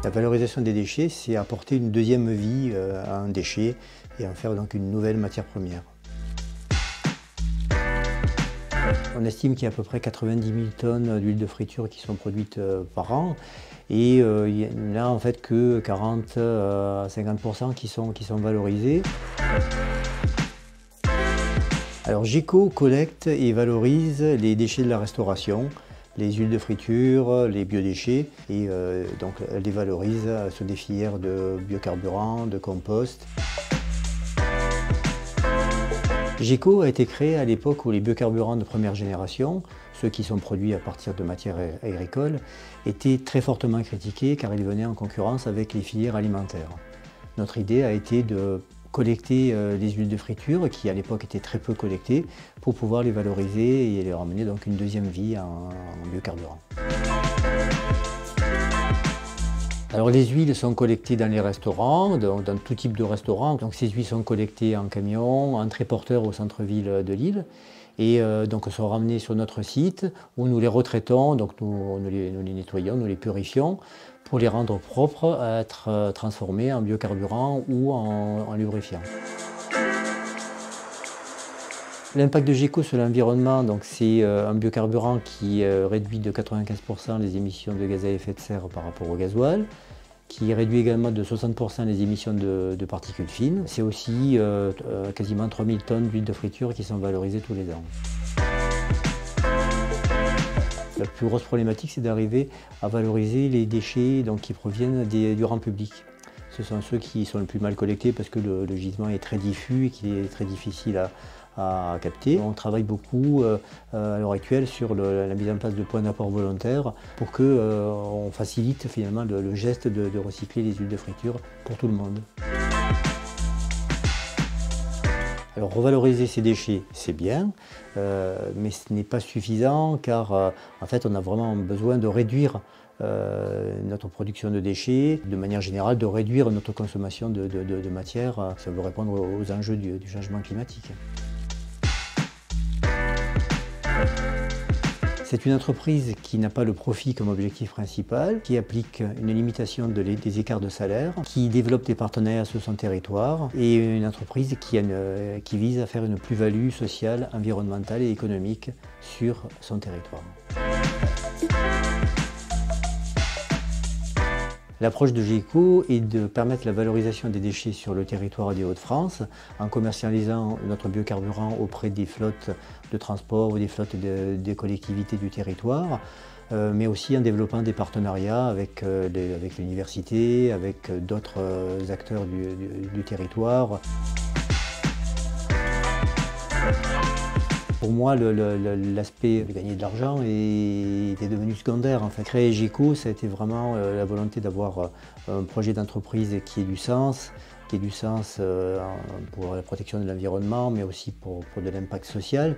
La valorisation des déchets, c'est apporter une deuxième vie à un déchet et en faire donc une nouvelle matière première. On estime qu'il y a à peu près 90 000 tonnes d'huile de friture qui sont produites par an et il n'y en a en fait que 40 à 50% qui sont valorisés. Alors GECO collecte et valorise les déchets de la restauration, les huiles de friture, les biodéchets et donc elle les valorise sur des filières de biocarburants, de compost. GECO a été créé à l'époque où les biocarburants de première génération, ceux qui sont produits à partir de matières agricoles, étaient très fortement critiqués car ils venaient en concurrence avec les filières alimentaires. Notre idée a été de collecter les huiles de friture qui à l'époque étaient très peu collectées pour pouvoir les valoriser et leur amener donc une deuxième vie en biocarburant. Alors les huiles sont collectées dans les restaurants, dans tout type de restaurants. Donc ces huiles sont collectées en camion, en tréporteur au centre-ville de Lille et donc sont ramenées sur notre site où nous les retraitons, donc nous les nettoyons, nous les purifions pour les rendre propres à être transformés en biocarburant ou en lubrifiant. L'impact de GECO sur l'environnement, c'est un biocarburant qui réduit de 95% les émissions de gaz à effet de serre par rapport au gasoil, qui réduit également de 60% les émissions de particules fines. C'est aussi quasiment 3000 tonnes d'huile de friture qui sont valorisées tous les ans. La plus grosse problématique, c'est d'arriver à valoriser les déchets qui proviennent du rang public. Ce sont ceux qui sont le plus mal collectés parce que le gisement est très diffus et qu'il est très difficile à capter. On travaille beaucoup à l'heure actuelle sur la mise en place de points d'apport volontaires pour qu'on facilite finalement le geste de recycler les huiles de friture pour tout le monde. Alors revaloriser ces déchets, c'est bien, mais ce n'est pas suffisant car en fait on a vraiment besoin de réduire notre production de déchets, de manière générale de réduire notre consommation de matière. Ça veut répondre aux enjeux du changement climatique. C'est une entreprise qui n'a pas le profit comme objectif principal, qui applique une limitation des écarts de salaire, qui développe des partenariats sur son territoire et une entreprise qui vise à faire une plus-value sociale, environnementale et économique sur son territoire. L'approche de GECO est de permettre la valorisation des déchets sur le territoire des Hauts-de-France en commercialisant notre biocarburant auprès des flottes de transport ou des flottes des collectivités du territoire, mais aussi en développant des partenariats avec l'université, avec d'autres acteurs du territoire. Pour moi, l'aspect de gagner de l'argent était devenu secondaire. En fait, créer GECO, ça a été vraiment la volonté d'avoir un projet d'entreprise qui ait du sens pour la protection de l'environnement, mais aussi pour de l'impact social.